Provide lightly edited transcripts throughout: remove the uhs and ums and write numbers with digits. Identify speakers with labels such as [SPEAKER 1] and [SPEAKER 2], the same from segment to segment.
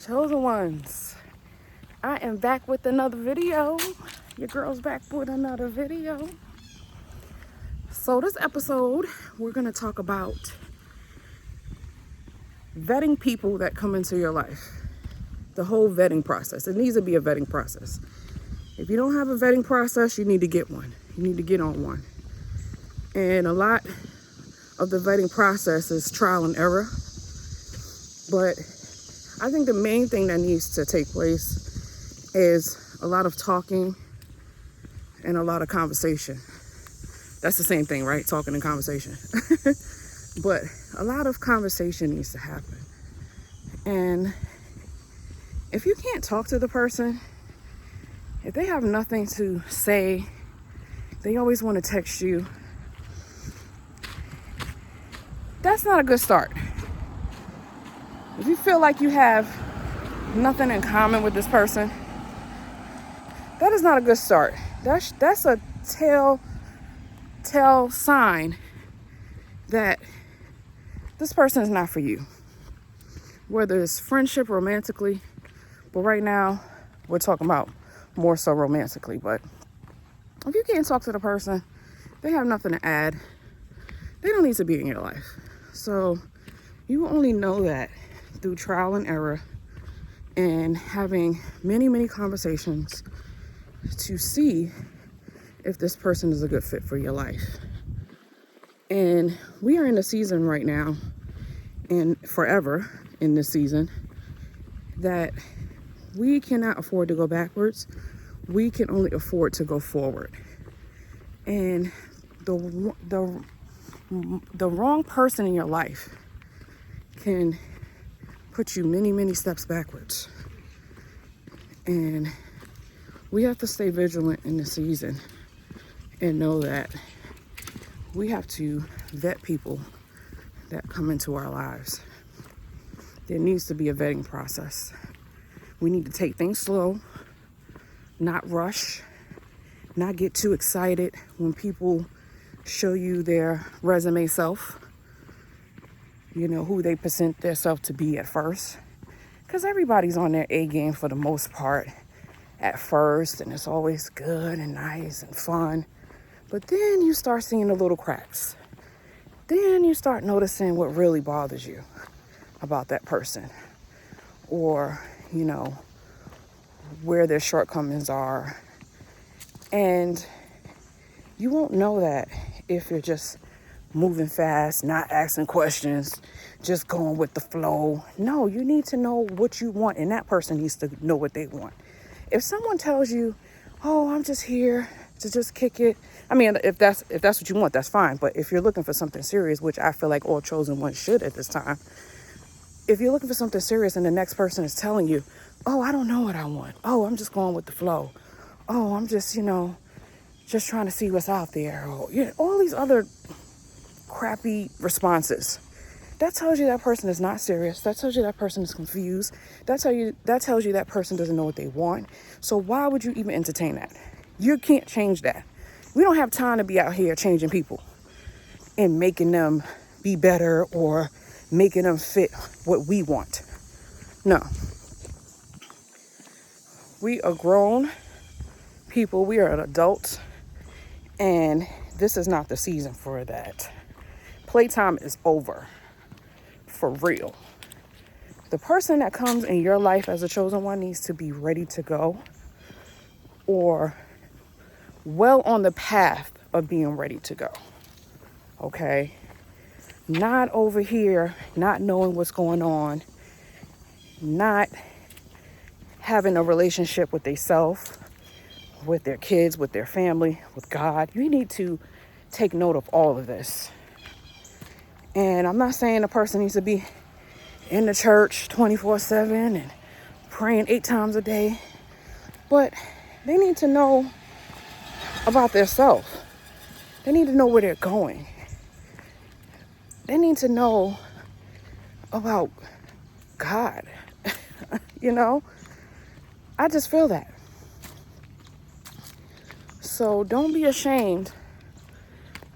[SPEAKER 1] Chosen ones, I am back with another video. Your girl's back with another video. So this episode, we're going to talk about vetting people that come into your life. The whole vetting process. It needs to be a vetting process. If you don't have a vetting process, you need to get one. You need to get on one. And a lot of the vetting process is trial and error. But I think the main thing that needs to take place is a lot of talking and a lot of conversation. That's the same thing, right? Talking and conversation. But a lot of conversation needs to happen. And if you can't talk to the person, if they have nothing to say, they always want to text you, that's not a good start. If you feel like you have nothing in common with this person, that is not a good start. That's a tell sign that this person is not for you. Whether it's friendship, romantically, but right now we're talking about more so romantically. But if you can't talk to the person, they have nothing to add, they don't need to be in your life. So you only know that through trial and error and having many conversations to see if this person is a good fit for your life. And we are in a season right now, and forever in this season, that we cannot afford to go backwards. We can only afford to go forward. And the wrong person in your life can put you many steps backwards. And we have to stay vigilant in this season and know that we have to vet people that come into our lives. There needs to be a vetting process. We need to take things slow, not rush, not get too excited when people show you their resume self, you know, who they present their self to be at first. Because everybody's on their A game for the most part at first, and it's always good and nice and fun. But then you start seeing the little cracks. Then you start noticing what really bothers you about that person, or, you know, where their shortcomings are. And you won't know that if you're just moving fast, not asking questions, just going with the flow. No, you need to know what you want, and that person needs to know what they want. If someone tells you, oh, I'm just here to just kick it. I mean, if that's what you want, that's fine. But if you're looking for something serious, which I feel like all chosen ones should at this time, if you're looking for something serious and the next person is telling you, oh, I don't know what I want. Oh, I'm just going with the flow. Oh, I'm just, just trying to see what's out there. Or, all these other crappy responses. That tells you that person is not serious. That tells you that person is confused. That tells you that person doesn't know what they want. So why would you even entertain that? You can't change that. We don't have time to be out here changing people and making them be better or making them fit what we want. No. We are grown people. We are adults. And this is not the season for that. Playtime is over. For real. The person that comes in your life as a chosen one needs to be ready to go, or well on the path of being ready to go. Okay? Not over here, not knowing what's going on, not having a relationship with themselves, with their kids, with their family, with God. You need to take note of all of this. And I'm not saying a person needs to be in the church 24/7 and praying 8 times a day, but they need to know about themselves. They need to know where they're going. They need to know about God. I just feel that. So don't be ashamed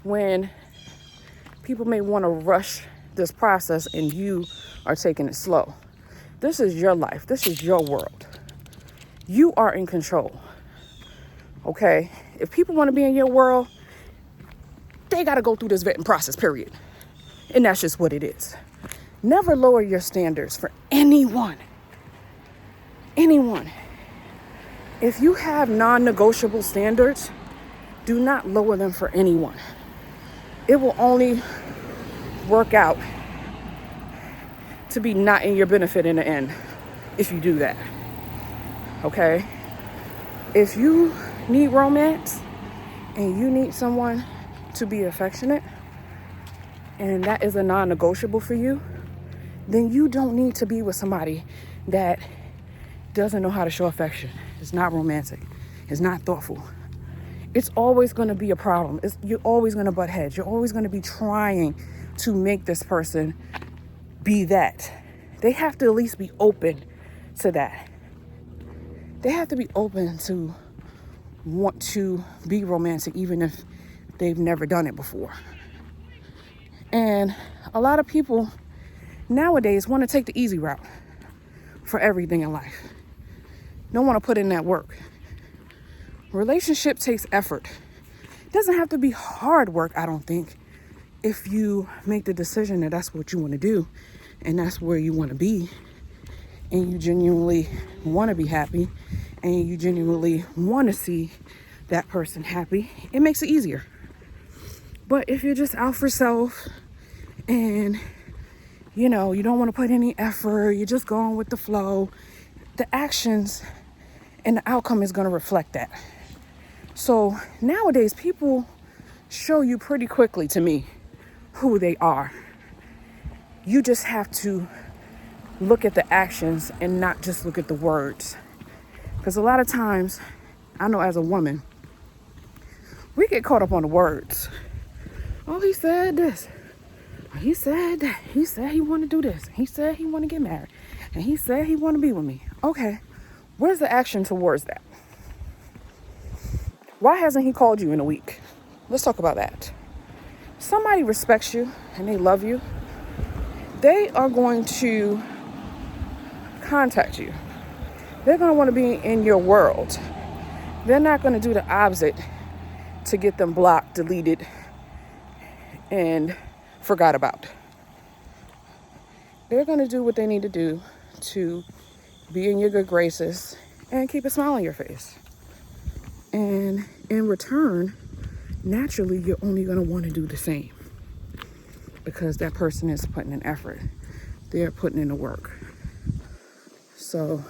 [SPEAKER 1] when people may want to rush this process and you are taking it slow. This is your life. This is your world. You are in control. Okay? If people want to be in your world, they got to go through this vetting process, period. And that's just what it is. Never lower your standards for anyone. Anyone. If you have non-negotiable standards, do not lower them for anyone. It will only work out to be not in your benefit in the end if you do that. Okay? If you need romance and you need someone to be affectionate, and that is a non-negotiable for you, then you don't need to be with somebody that doesn't know how to show affection. It's not romantic. It's not thoughtful. It's always going to be a problem. You're always going to butt heads. You're always going to be trying to make this person be that. They have to at least be open to that. They have to be open to want to be romantic, even if they've never done it before. And a lot of people nowadays want to take the easy route for everything in life. Don't want to put in that work. Relationship takes effort. It doesn't have to be hard work, I don't think, if you make the decision that that's what you want to do and that's where you want to be, and you genuinely want to be happy, and you genuinely want to see that person happy. It makes it easier. But if you're just out for self and you don't want to put any effort, you're just going with the flow, the actions and the outcome is going to reflect that. So nowadays, people show you pretty quickly, to me, who they are. You just have to look at the actions and not just look at the words. Because a lot of times, I know as a woman, we get caught up on the words. Oh, he said this. He said that. He said he wanted to do this. He said he want to get married. And he said he want to be with me. Okay, where's the action towards that? Why hasn't he called you in a week? Let's talk about that. Somebody respects you and they love you. They are going to contact you. They're going to want to be in your world. They're not going to do the opposite to get them blocked, deleted, and forgot about. They're going to do what they need to do to be in your good graces and keep a smile on your face. And in return, naturally, you're only going to want to do the same because that person is putting in effort. They're putting in the work. So,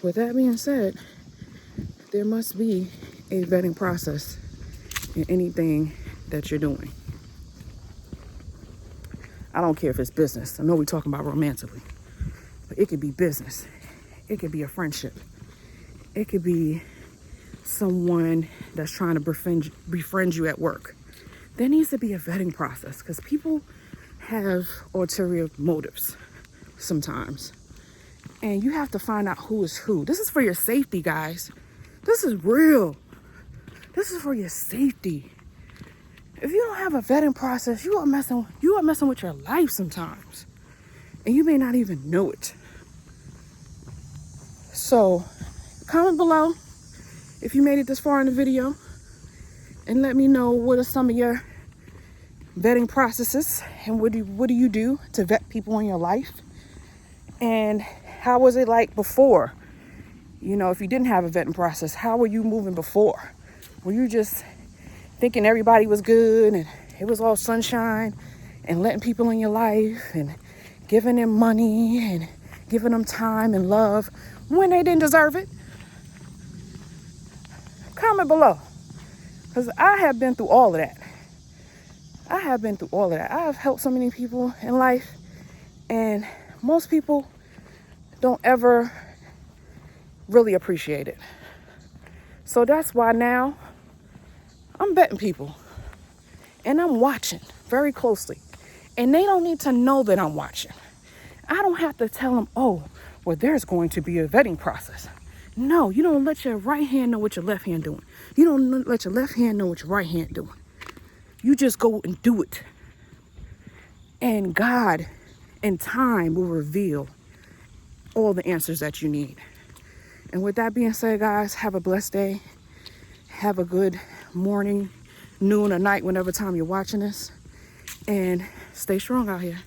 [SPEAKER 1] with that being said, there must be a vetting process in anything that you're doing. I don't care if it's business. I know we're talking about romantically, but it could be business. It could be a friendship. It could be someone that's trying to befriend you at work. There needs to be a vetting process because people have ulterior motives sometimes. And you have to find out who is who. This is for your safety, guys. This is real. This is for your safety. If you don't have a vetting process, you are messing with your life sometimes. And you may not even know it. So, comment below if you made it this far in the video. And let me know what are some of your vetting processes. And what do you do to vet people in your life? And how was it like before? If you didn't have a vetting process, how were you moving before? Were you just thinking everybody was good and it was all sunshine and letting people in your life and giving them money and giving them time and love when they didn't deserve it? Comment below, because I have been through all of that. I have helped so many people in life, and most people don't ever really appreciate it. So that's why now I'm vetting people and I'm watching very closely, and they don't need to know that I'm watching. I don't have to tell them, oh, well, there's going to be a vetting process. No, you don't let your right hand know what your left hand doing. You don't let your left hand know what your right hand doing. You just go and do it. And God and time will reveal all the answers that you need. And with that being said, guys, have a blessed day. Have a good morning, noon, or night, whenever time you're watching this. And stay strong out here.